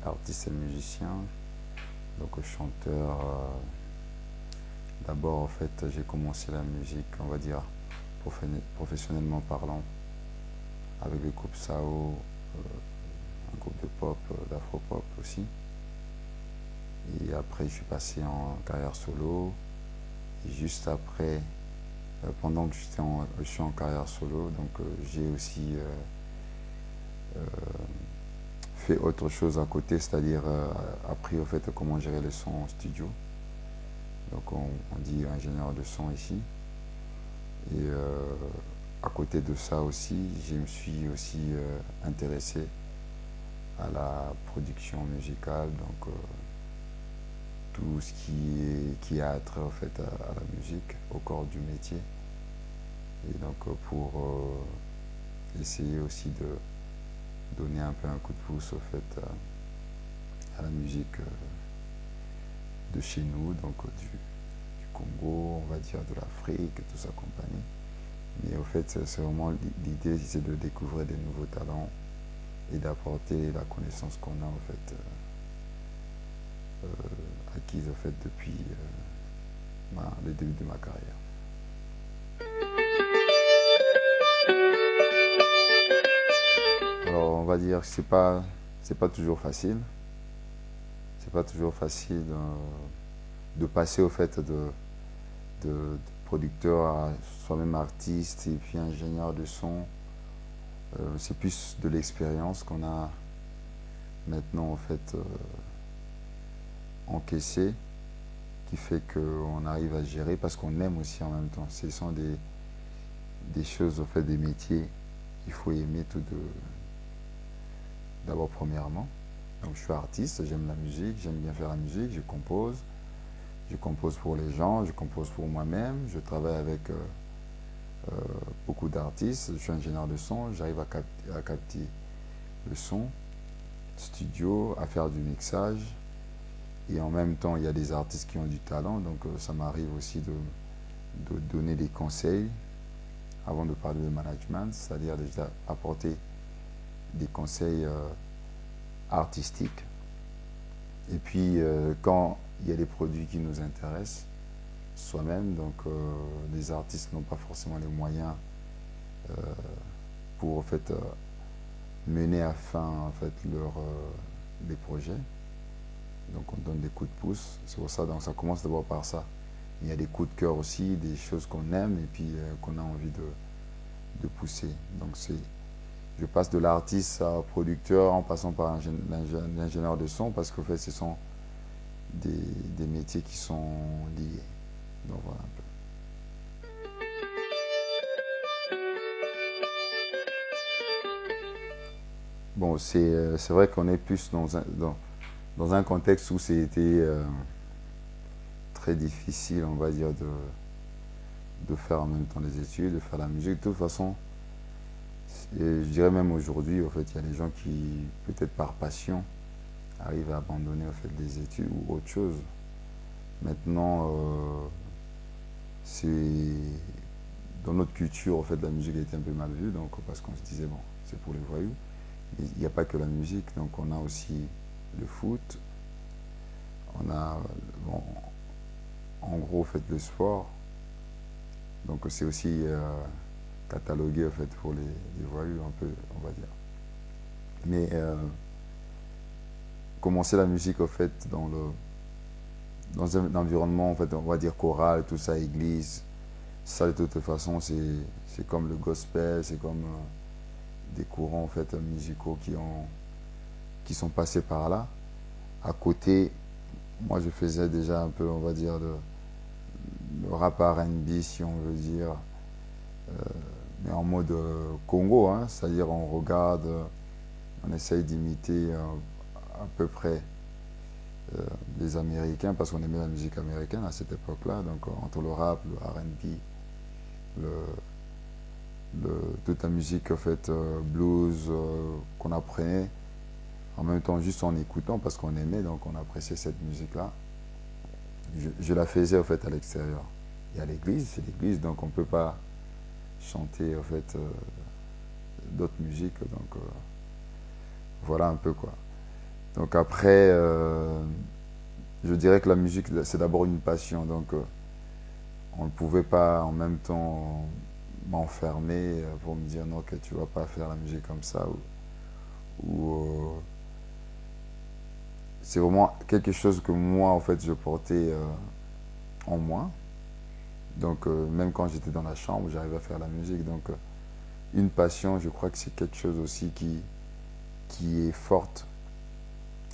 artiste et musicien, donc chanteur. D'abord, en fait, j'ai commencé la musique, on va dire, professionnellement parlant, avec le groupe Sao, un groupe de pop, d'afro-pop aussi. Et après, je suis passé en carrière solo. Et juste après, pendant que je suis en carrière solo, donc j'ai aussi fait autre chose à côté, c'est-à-dire appris au fait comment gérer le son en studio. Donc on dit ingénieur de son ici. Et à côté de ça aussi, je me suis aussi intéressé à la production musicale, donc tout ce qui a trait en fait à la musique, au corps du métier. Et donc pour essayer aussi de donner un peu un coup de pouce au fait à la musique de chez nous, donc du Congo, on va dire de l'Afrique, tout ça compagnie. Mais au fait, c'est vraiment l'idée, c'est de découvrir des nouveaux talents et d'apporter la connaissance qu'on a en fait acquise en fait depuis le début de ma carrière. Alors on va dire que c'est pas toujours facile. C'est pas toujours facile de passer au fait de producteur à soi-même artiste et puis ingénieur de son. C'est plus de l'expérience qu'on a maintenant en fait encaissé qui fait qu'on arrive à gérer parce qu'on aime aussi en même temps. Ce sont des choses, en fait, des métiers qu'il faut aimer d'abord premièrement. Donc je suis artiste, j'aime la musique, j'aime bien faire la musique, je compose pour les gens, je compose pour moi-même, je travaille avec beaucoup d'artistes, je suis ingénieur de son, j'arrive à capter le son, studio, à faire du mixage. Et en même temps, il y a des artistes qui ont du talent, donc ça m'arrive aussi de donner des conseils avant de parler de management, c'est-à-dire déjà apporter des conseils artistiques. Et puis, quand il y a des produits qui nous intéressent, soi-même, donc les artistes n'ont pas forcément les moyens pour en fait, mener à fin en fait, les projets. Donc on donne des coups de pouce, c'est pour ça, donc ça commence d'abord par ça. Il y a des coups de cœur aussi, des choses qu'on aime et puis qu'on a envie de pousser. Donc je passe de l'artiste à producteur en passant par l'ingénieur de son parce qu'en fait ce sont des métiers qui sont liés. Donc voilà un peu. Bon, c'est vrai qu'on est plus dans un contexte où c'était très difficile, on va dire, de faire en même temps les études, de faire la musique. De toute façon, je dirais même aujourd'hui, en fait, il y a des gens qui, peut-être par passion, arrivent à abandonner en fait, les études ou autre chose. Maintenant, c'est dans notre culture, en fait, la musique a été un peu mal vue, donc parce qu'on se disait bon, c'est pour les voyous. Mais il n'y a pas que la musique, donc on a aussi le foot, on a, bon, en gros, en fait, le sport. Donc c'est aussi catalogué en fait pour les voyous un peu, on va dire. Mais commencer la musique en fait dans un environnement en fait on va dire choral, tout ça, église, ça de toute façon c'est comme le gospel, c'est comme des courants en fait musicaux qui sont passés par là. À côté, moi je faisais déjà un peu on va dire le rap R&B si on veut dire, mais en mode Congo, hein, c'est-à-dire on regarde, on essaye d'imiter à peu près les Américains parce qu'on aimait la musique américaine à cette époque-là, donc entre le rap, le R&B, toute la musique en fait blues qu'on apprenait en même temps juste en écoutant parce qu'on aimait, donc on appréciait cette musique-là. Je la faisais en fait à l'extérieur. Et à l'église, c'est l'église, donc on ne peut pas chanter en fait d'autres musiques, donc voilà un peu quoi. Donc après, je dirais que la musique, c'est d'abord une passion. Donc on ne pouvait pas en même temps m'enfermer pour me dire non, que tu vas pas faire la musique comme ça. Ou c'est vraiment quelque chose que moi, en fait, je portais en moi. Donc même quand j'étais dans la chambre, j'arrivais à faire la musique. Donc une passion, je crois que c'est quelque chose aussi qui est forte.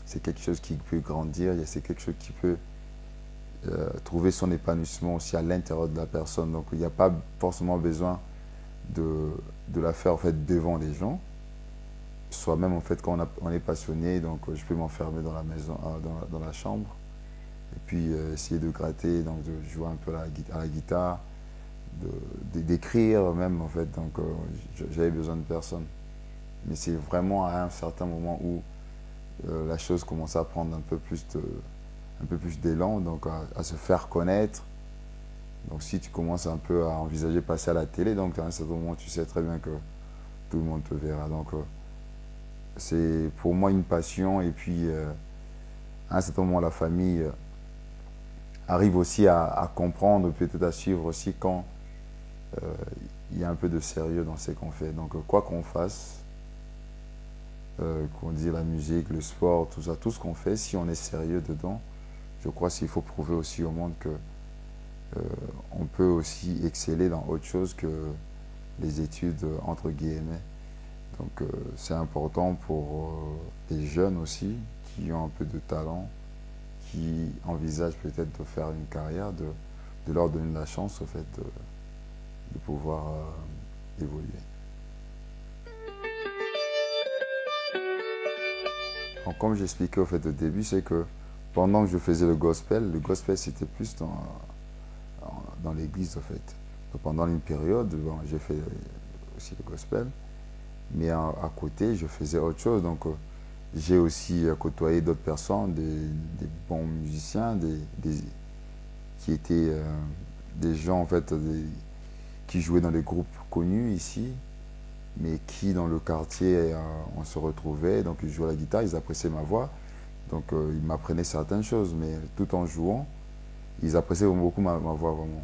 C'est quelque chose qui peut grandir, c'est quelque chose qui peut trouver son épanouissement aussi à l'intérieur de la personne. Donc il n'y a pas forcément besoin de la faire en fait devant les gens. Soi-même en fait quand on est passionné, donc je peux m'enfermer dans la maison, dans la chambre, et puis essayer de gratter, donc de jouer un peu à la guitare, d'écrire même en fait. Donc j'avais besoin de personne. Mais c'est vraiment à un certain moment où la chose commence à prendre un peu plus d'élan, donc à se faire connaître. Donc si tu commences un peu à envisager passer à la télé, donc à un certain moment tu sais très bien que tout le monde te verra. Donc c'est pour moi une passion, et puis à un certain moment la famille arrive aussi à comprendre, peut-être à suivre aussi quand il y a un peu de sérieux dans ce qu'on fait. Donc quoi qu'on fasse, qu'on dit la musique, le sport, tout ça, tout ce qu'on fait, si on est sérieux dedans, je crois qu'il faut prouver aussi au monde que on peut aussi exceller dans autre chose que les études entre guillemets. Donc c'est important pour les jeunes aussi qui ont un peu de talent, qui envisagent peut-être de faire une carrière, de leur donner la chance au fait de pouvoir évoluer. Donc, comme j'expliquais au fait au début, c'est que pendant que je faisais le gospel c'était plus dans l'église au fait. Donc, pendant une période, bon, j'ai fait aussi le gospel, mais à côté, je faisais autre chose. Donc, j'ai aussi côtoyé d'autres personnes, des bons musiciens, qui étaient des gens en fait, qui jouaient dans des groupes connus ici, mais qui dans le quartier, on se retrouvait, donc ils jouaient la guitare, ils appréciaient ma voix, donc ils m'apprenaient certaines choses, mais tout en jouant, ils appréciaient beaucoup ma voix vraiment.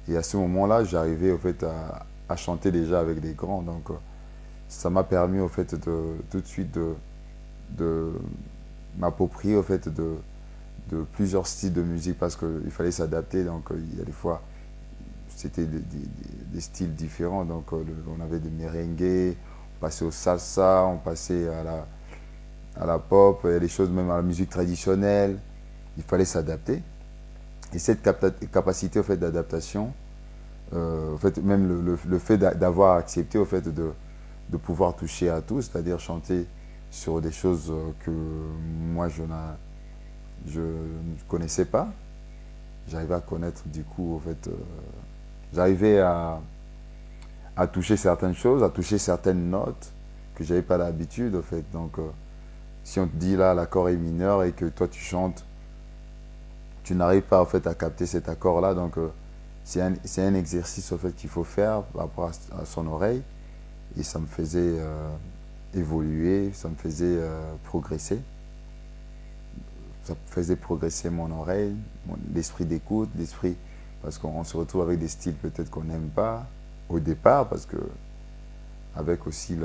Et à ce moment-là, j'arrivais au fait à chanter déjà avec des grands, donc ça m'a permis au fait tout de suite de m'approprier au fait de plusieurs styles de musique, parce qu'il fallait s'adapter. Donc il y a des fois c'était des styles différents, donc on avait des merengue, on passait au salsa, on passait à la pop, il y a des choses même à la musique traditionnelle. Il fallait s'adapter, et cette capacité au fait d'adaptation, en fait, même le fait d'avoir accepté au fait de pouvoir toucher à tout, c'est-à-dire chanter sur des choses que moi je ne connaissais pas. J'arrivais à connaître du coup, en fait, j'arrivais à toucher certaines choses, à toucher certaines notes que j'avais pas l'habitude, en fait. Donc, si on te dit là, l'accord est mineur et que toi tu chantes, tu n'arrives pas en fait à capter cet accord-là. Donc, c'est un exercice en fait qu'il faut faire par rapport à son oreille, et ça me faisait évoluer, ça me faisait progresser. Ça faisait progresser mon oreille, l'esprit d'écoute, l'esprit, parce qu'on se retrouve avec des styles peut-être qu'on n'aime pas au départ, parce que avec aussi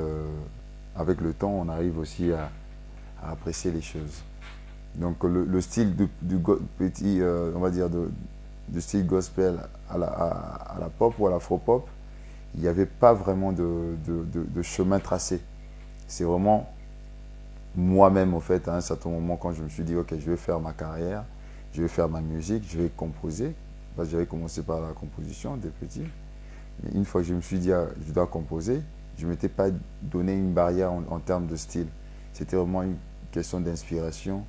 avec le temps, on arrive aussi à apprécier les choses. Donc le style petit, on va dire, de style gospel à la pop ou à l'afro-pop, il n'y avait pas vraiment de chemin tracé. C'est vraiment moi-même, en fait, à un certain moment, quand je me suis dit, ok, je vais faire ma carrière, je vais faire ma musique, je vais composer. Parce que j'avais commencé par la composition dès petit. Mais une fois que je me suis dit, ah, je dois composer, je ne m'étais pas donné une barrière en termes de style. C'était vraiment une question d'inspiration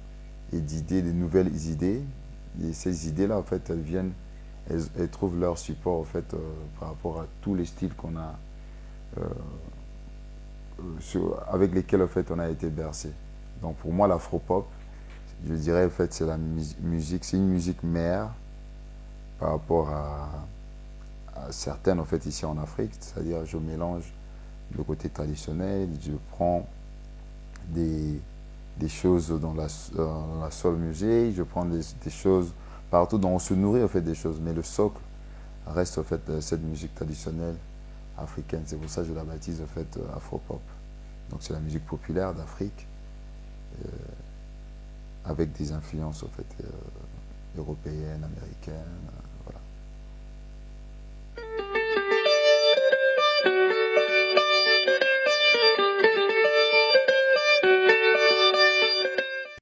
et d'idées, de nouvelles idées. Et ces idées-là, en fait, elles viennent, elles trouvent leur support, en fait, par rapport à tous les styles qu'on a, avec lesquels, en fait, on a été bercé. Donc, pour moi, l'afro-pop, je dirais, en fait, c'est la musique, c'est une musique mère par rapport à certaines, en fait, ici en Afrique. C'est-à-dire, je mélange le côté traditionnel, je prends des des choses dans la soul music, je prends des choses partout dont on se nourrit en fait des choses, mais le socle reste en fait cette musique traditionnelle africaine. C'est pour ça que je la baptise en fait Afropop. Donc c'est la musique populaire d'Afrique avec des influences en fait européennes, américaines.